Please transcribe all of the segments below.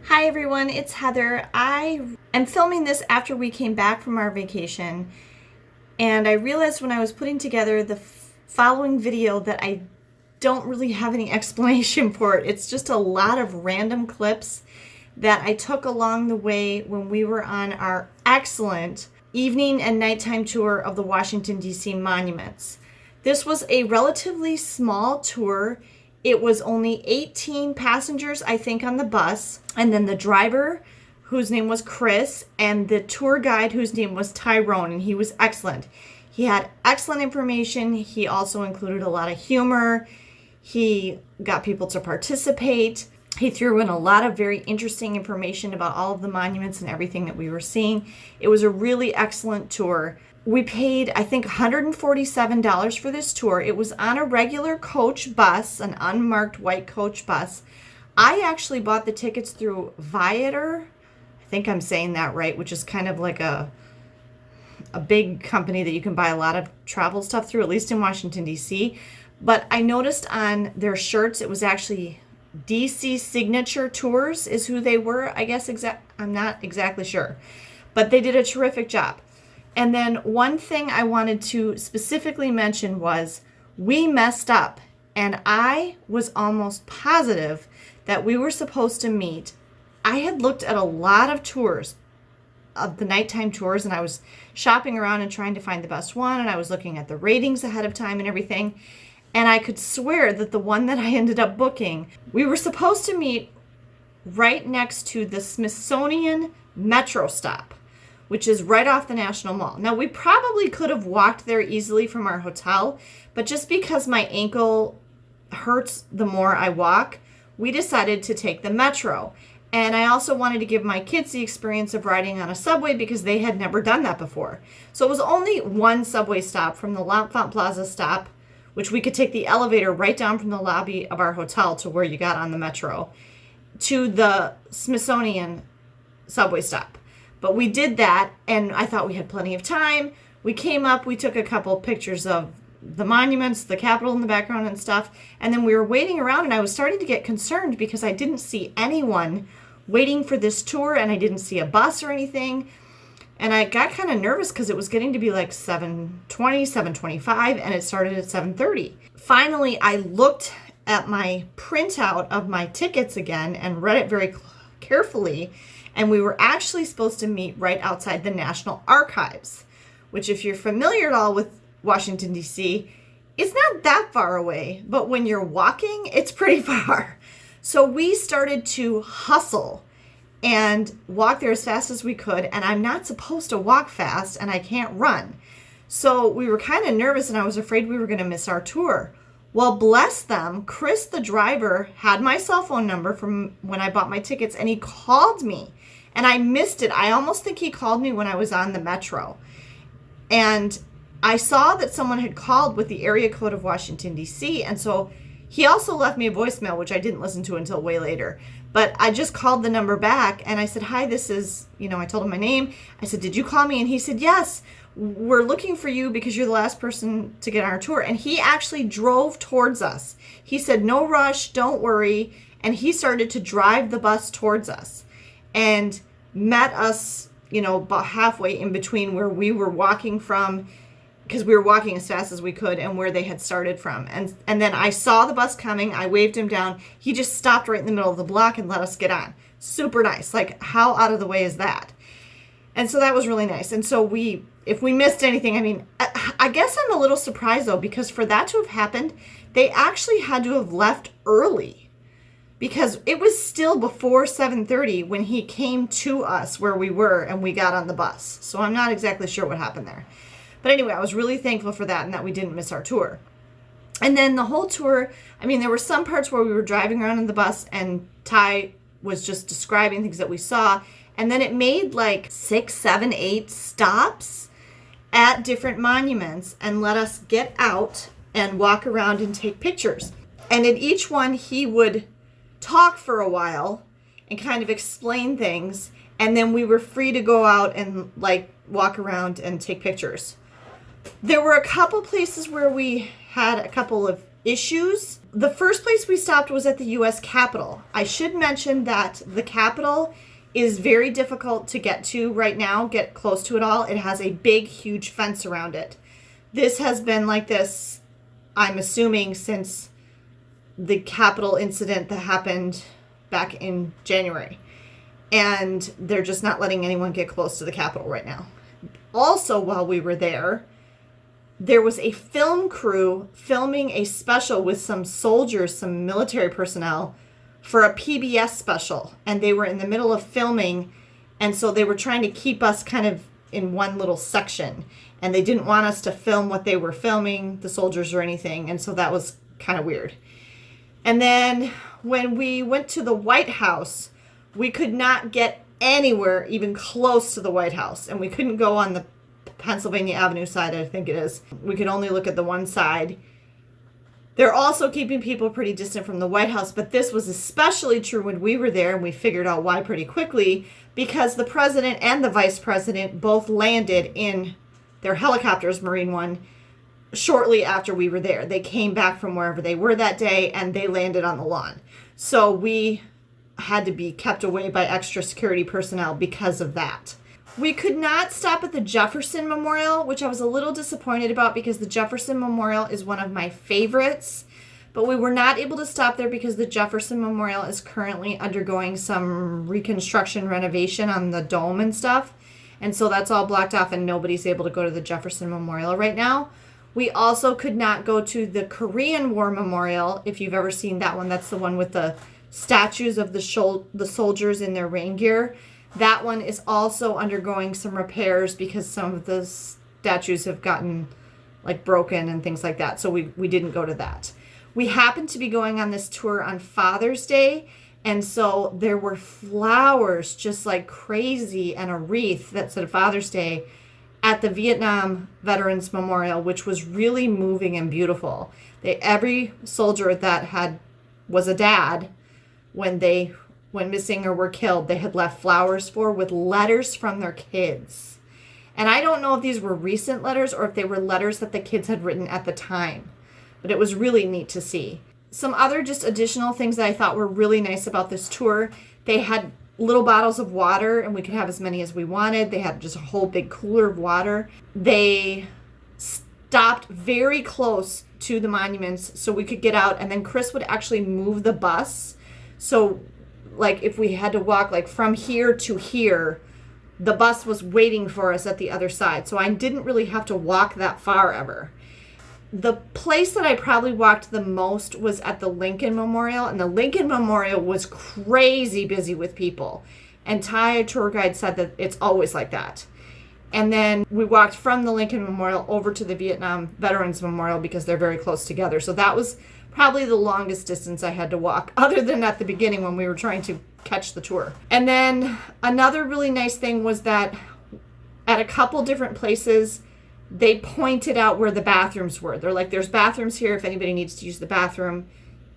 Hi everyone, it's Heather. I am filming this after we came back from our vacation, and I realized when I was putting together the following video that I don't really have any explanation for it. It's just a lot of random clips that I took along the way when we were on our excellent evening and nighttime tour of the Washington, D.C. monuments. This was a relatively small tour. It was only 18 passengers, I think, on the bus. And then the driver, whose name was Chris, and the tour guide, whose name was Tyrone, and he was excellent. He had excellent information. He also included a lot of humor. He got people to participate. He threw in a lot of very interesting information about all of the monuments and everything that we were seeing. It was a really excellent tour. We paid, I think, $147 for this tour. It was on a regular coach bus, an unmarked white coach bus. I actually bought the tickets through Viator. I think I'm saying that right, which is kind of like a big company that you can buy a lot of travel stuff through, at least in Washington, D.C. But I noticed on their shirts, it was actually DC Signature Tours is who they were. I guess I'm not exactly sure. But they did a terrific job. And then one thing I wanted to specifically mention was we messed up. And I was almost positive that we were supposed to meet. I had looked at a lot of tours, of the nighttime tours, and I was shopping around and trying to find the best one. And I was looking at the ratings ahead of time and everything. And I could swear that the one that I ended up booking, we were supposed to meet right next to the Smithsonian Metro stop, which is right off the National Mall. Now, we probably could have walked there easily from our hotel, but just because my ankle hurts the more I walk, we decided to take the Metro. And I also wanted to give my kids the experience of riding on a subway because they had never done that before. So it was only one subway stop from the L'Enfant Plaza stop, which we could take the elevator right down from the lobby of our hotel to where you got on the Metro, to the Smithsonian subway stop. But we did that, and I thought we had plenty of time. We came up, we took a couple pictures of the monuments, the Capitol in the background and stuff, and then we were waiting around, and I was starting to get concerned because I didn't see anyone waiting for this tour, and I didn't see a bus or anything. And I got kind of nervous because it was getting to be like 7:20, 7:25, and it started at 7:30. Finally, I looked at my printout of my tickets again and read it very carefully, and we were actually supposed to meet right outside the National Archives, which, if you're familiar at all with Washington, D.C., it's not that far away, but when you're walking, it's pretty far. So we started to hustle and walk there as fast as we could, and I'm not supposed to walk fast, and I can't run. So we were kind of nervous, and I was afraid we were going to miss our tour. Well, bless them, Chris, the driver, had my cell phone number from when I bought my tickets, and he called me, and I missed it. I almost think he called me when I was on the Metro. And I saw that someone had called with the area code of Washington, D.C., and so he also left me a voicemail, which I didn't listen to until way later. But I just called the number back, and I said, hi, this is, I told him my name. I said, did you call me? And he said, yes, we're looking for you because you're the last person to get on our tour. And he actually drove towards us. He said, no rush, don't worry. And he started to drive the bus towards us and met us, about halfway in between where we were walking from, because we were walking as fast as we could, and where they had started from. And then I saw the bus coming. I waved him down. He just stopped right in the middle of the block and let us get on. Super nice. Like, how out of the way is that? And so that was really nice. And so if we missed anything, I guess I'm a little surprised, though, because for that to have happened, they actually had to have left early, because it was still before 7:30 when he came to us where we were and we got on the bus. So I'm not exactly sure what happened there. But anyway, I was really thankful for that and that we didn't miss our tour. And then the whole tour, there were some parts where we were driving around in the bus and Ty was just describing things that we saw. And then it made like 6, 7, 8 stops at different monuments and let us get out and walk around and take pictures. And at each one, he would talk for a while and kind of explain things. And then we were free to go out and walk around and take pictures. There were a couple places where we had a couple of issues. The first place we stopped was at the U.S. Capitol. I should mention that the Capitol is very difficult to get to right now, get close to it all. It has a big, huge fence around it. This has been like this, I'm assuming, since the Capitol incident that happened back in January. And they're just not letting anyone get close to the Capitol right now. Also, while we were there was a film crew filming a special with some soldiers, some military personnel, for a PBS special. And they were in the middle of filming, and so they were trying to keep us kind of in one little section. And they didn't want us to film what they were filming, the soldiers or anything. And so that was kind of weird. And then when we went to the White House, we could not get anywhere even close to the White House. And we couldn't go on the Pennsylvania Avenue side, I think it is. We could only look at the one side. They're also keeping people pretty distant from the White House, but this was especially true when we were there, and we figured out why pretty quickly, because the president and the vice president both landed in their helicopters, Marine One, shortly after we were there. They came back from wherever they were that day, and they landed on the lawn. So we had to be kept away by extra security personnel because of that. We could not stop at the Jefferson Memorial, which I was a little disappointed about because the Jefferson Memorial is one of my favorites. But we were not able to stop there because the Jefferson Memorial is currently undergoing some reconstruction renovation on the dome and stuff. And so that's all blocked off and nobody's able to go to the Jefferson Memorial right now. We also could not go to the Korean War Memorial, if you've ever seen that one. That's the one with the statues of the soldiers in their rain gear. That one is also undergoing some repairs because some of the statues have gotten like broken and things like that. So we didn't go to that. We happened to be going on this tour on Father's Day. And so there were flowers just like crazy and a wreath that said Father's Day at the Vietnam Veterans Memorial, which was really moving and beautiful. Every soldier that was a dad when they went missing or were killed, they had left flowers for with letters from their kids. And I don't know if these were recent letters or if they were letters that the kids had written at the time, but it was really neat to see. Some other just additional things that I thought were really nice about this tour, they had little bottles of water and we could have as many as we wanted. They had just a whole big cooler of water. They stopped very close to the monuments so we could get out, and then Chris would actually move the bus. So like if we had to walk like from here to here, the bus was waiting for us at the other side. So I didn't really have to walk that far ever. The place that I probably walked the most was at the Lincoln Memorial, and the Lincoln Memorial was crazy busy with people. And Ty, a tour guide, said that it's always like that. And then we walked from the Lincoln Memorial over to the Vietnam Veterans Memorial because they're very close together. So that was probably the longest distance I had to walk, other than at the beginning when we were trying to catch the tour. And then another really nice thing was that at a couple different places, they pointed out where the bathrooms were. They're like, there's bathrooms here. If anybody needs to use the bathroom,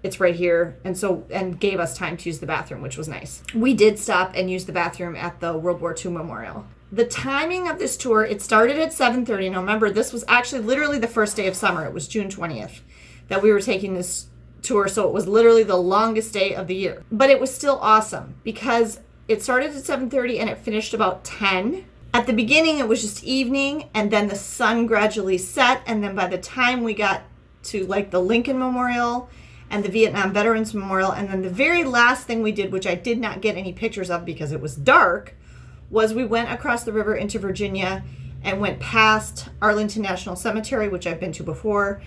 it's right here. And gave us time to use the bathroom, which was nice. We did stop and use the bathroom at the World War II Memorial. The timing of this tour, it started at 7:30. Now remember, this was actually literally the first day of summer. It was June 20th that we were taking this tour. So it was literally the longest day of the year. But it was still awesome because it started at 7:30 and it finished about 10. At the beginning, it was just evening, and then the sun gradually set, and then by the time we got to like the Lincoln Memorial and the Vietnam Veterans Memorial, and then the very last thing we did, which I did not get any pictures of because it was dark, was we went across the river into Virginia and went past Arlington National Cemetery, which I've been to before,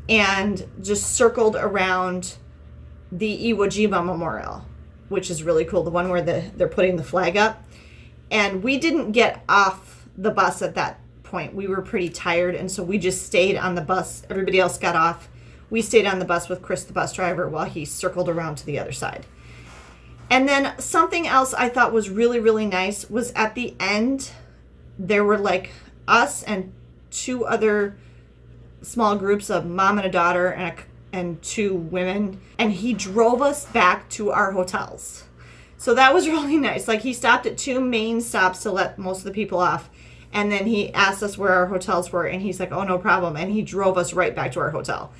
and just circled around the Iwo Jima Memorial, which is really cool, the one where they're putting the flag up. And we didn't get off the bus at that point. We were pretty tired, and so we just stayed on the bus. Everybody else got off. We stayed on the bus with Chris, the bus driver, while he circled around to the other side. And then something else I thought was really, really nice was at the end, there were like us and two other small groups of mom and a daughter and two women, and he drove us back to our hotels. So that was really nice. Like, he stopped at two main stops to let most of the people off. And then he asked us where our hotels were. And he's like, oh, no problem. And he drove us right back to our hotel.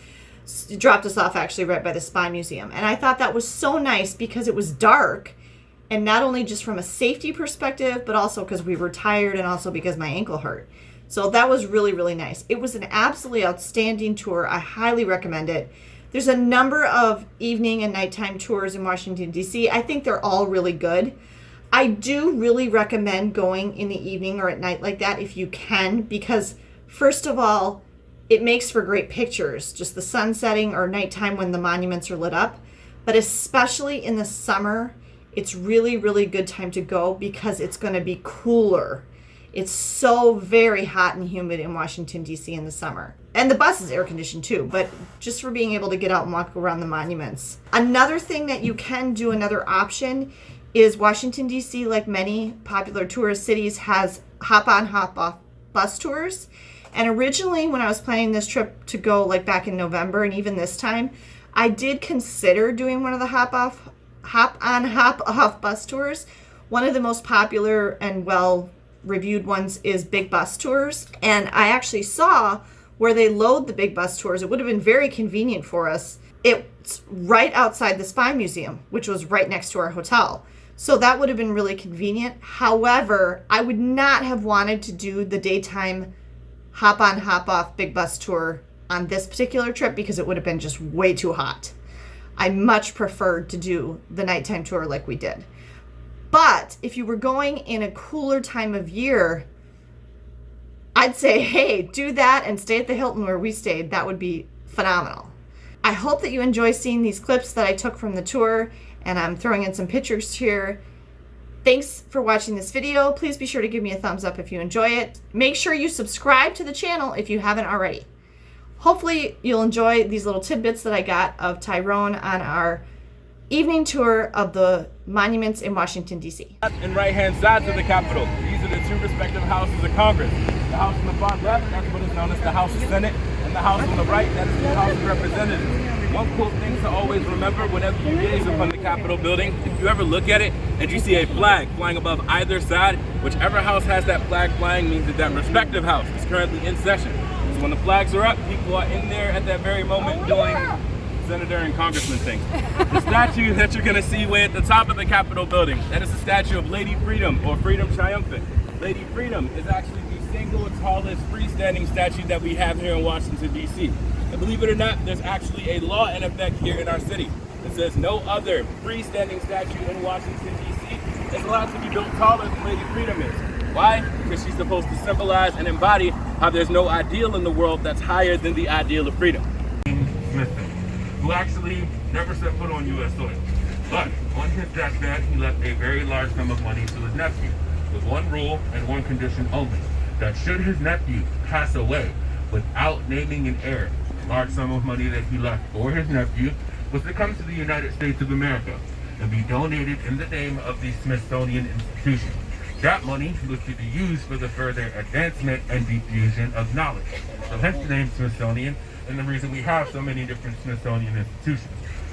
dropped us off actually right by the Spy Museum. And I thought that was so nice because it was dark, and not only just from a safety perspective, but also because we were tired and also because my ankle hurt. So that was really, really nice. It was an absolutely outstanding tour. I highly recommend it. There's a number of evening and nighttime tours in Washington, D.C. I think they're all really good. I do really recommend going in the evening or at night like that if you can, because first of all, it makes for great pictures, just the sun setting or nighttime when the monuments are lit up. But especially in the summer, it's really, really good time to go because it's going to be cooler. It's so very hot and humid in Washington, D.C. in the summer. And the bus is air conditioned too, but just for being able to get out and walk around the monuments. Another thing that you can do, another option, is Washington, D.C., like many popular tourist cities, has hop-on, hop-off bus tours. And originally, when I was planning this trip to go like back in November and even this time, I did consider doing one of the hop-on, hop-off bus tours. One of the most popular and well-reviewed ones is Big Bus Tours. And I actually saw where they load the Big Bus Tours. It would have been very convenient for us. It's right outside the Spy Museum, which was right next to our hotel. So that would have been really convenient. However, I would not have wanted to do the daytime hop-on, hop-off Big Bus Tour on this particular trip because it would have been just way too hot. I much preferred to do the nighttime tour like we did. But if you were going in a cooler time of year, I'd say, hey, do that and stay at the Hilton where we stayed. That would be phenomenal. I hope that you enjoy seeing these clips that I took from the tour, and I'm throwing in some pictures here. Thanks for watching this video. Please be sure to give me a thumbs up if you enjoy it. Make sure you subscribe to the channel if you haven't already. Hopefully you'll enjoy these little tidbits that I got of Tyrone on our evening tour of the monuments in Washington, D.C. And right-hand sides of the Capitol. These are the two respective houses of Congress. The house on the far left, that's what is known as the House of Senate, and the house on the right, that is the House of Representatives. One cool thing to always remember whenever you gaze upon the Capitol building, if you ever look at it and you see a flag flying above either side, whichever house has that flag flying means that that respective house is currently in session. So when the flags are up, people are in there at that very moment doing senator and congressman things. The statue that you're gonna see way at the top of the Capitol building, that is a statue of Lady Freedom, or Freedom Triumphant. Lady Freedom is actually the single tallest freestanding statue that we have here in Washington, D.C. And believe it or not, there's actually a law in effect here in our city that says no other freestanding statue in Washington, D.C. is allowed to be built taller than Lady Freedom is. Why? Because she's supposed to symbolize and embody how there's no ideal in the world that's higher than the ideal of freedom. Who actually never set foot on U.S. soil. But on his deathbed, he left a very large sum of money to his nephew, with one rule and one condition only, that should his nephew pass away without naming an heir, the large sum of money that he left for his nephew was to come to the United States of America and be donated in the name of the Smithsonian Institution. That money was to be used for the further advancement and diffusion of knowledge. So hence the name Smithsonian, and the reason we have so many different Smithsonian institutions.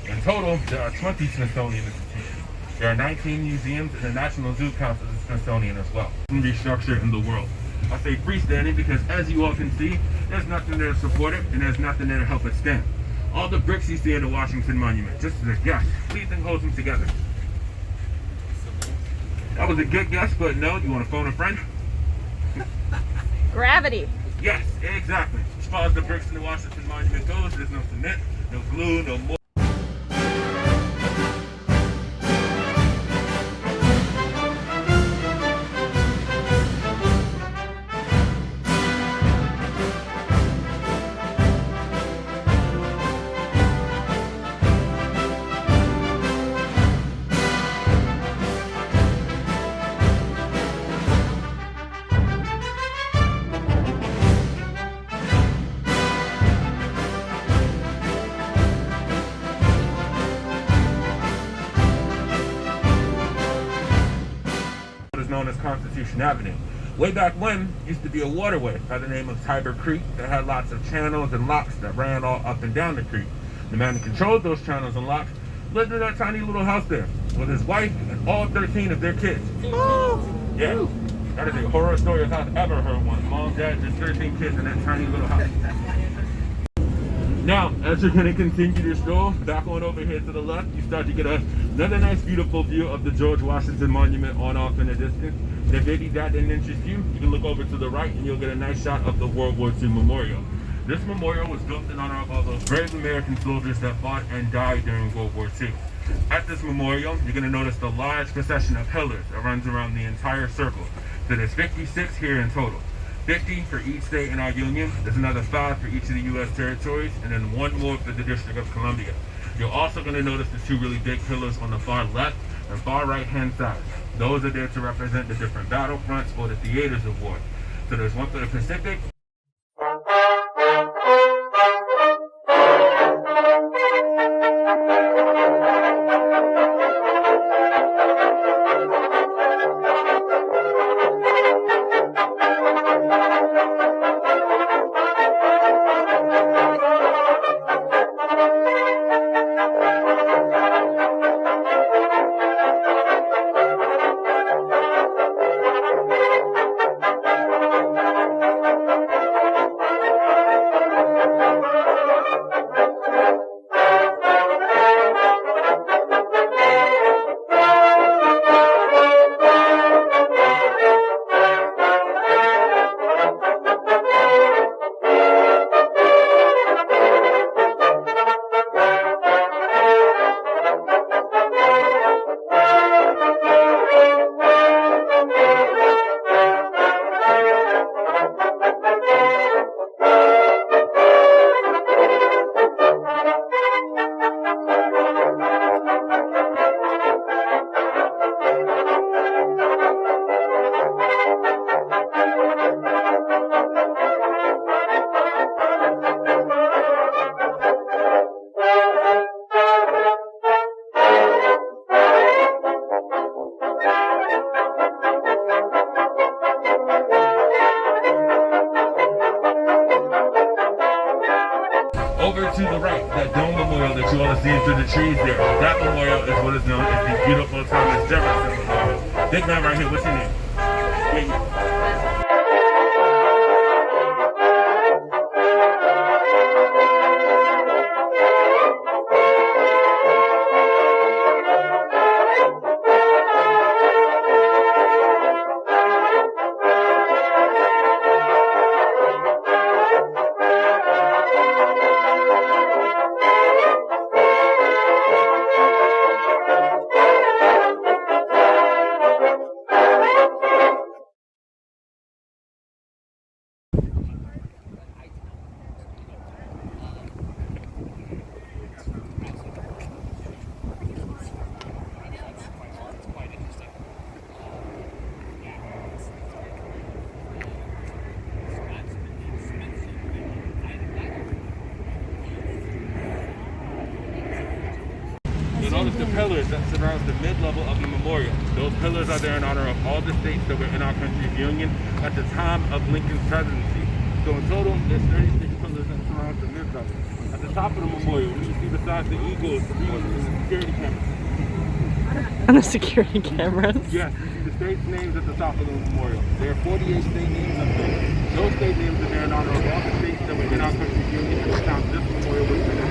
In total, there are 20 Smithsonian institutions. There are 19 museums, and the National Zoo counts as a Smithsonian as well. Restructure in the world. I say freestanding because, as you all can see, there's nothing there to support it, and there's nothing there to help it stand. All the bricks you see in the Washington Monument, just as a guess, please think holds them together. That was a good guess, but no, you want to phone a friend? Gravity. Yes, exactly. As far as the bricks in the Washington Monument goes, there's no cement, no glue, no more. Known as Constitution Avenue. Way back when, used to be a waterway by the name of Tiber Creek that had lots of channels and locks that ran all up and down the creek. The man who controlled those channels and locks lived in that tiny little house there with his wife and all 13 of their kids. Oh. Yeah, that is a horror story if I've ever heard one. Mom, dad, just 13 kids in that tiny little house. Now, as you're going to continue to stroll back on over here to the left, you start to get another nice, beautiful view of the George Washington Monument on off in the distance. And if maybe that didn't interest you, you can look over to the right and you'll get a nice shot of the World War II Memorial. This memorial was built in honor of all those brave American soldiers that fought and died during World War II. At this memorial, you're going to notice the large procession of pillars that runs around the entire circle. So there's 56 here in total. 50 for each state in our union. There's another 5 for each of the U.S. territories, and then 1 more for the District of Columbia. You're also going to notice the 2 really big pillars on the far left and far right-hand side. Those are there to represent the different battlefronts or the theaters of war. So there's one for the Pacific. Over to the right, that dome memorial that you all are seeing through the trees there, that memorial is what is known as the beautiful Thomas Jefferson Memorial. Big man right here, what's your name? Yeah. Notice the pillars that surround the mid-level of the memorial. Those pillars are there in honor of all the states that were in our country's union at the time of Lincoln's presidency. So in total, there's 36 pillars that surround the mid-level. At the top of the memorial, you see besides the eagles, the security cameras. And the security cameras? Yes, you see the states' names at the top of the memorial. There are 48 state names up there. Those state names are there in honor of all the states that were in our country's union at the time this memorial was finished.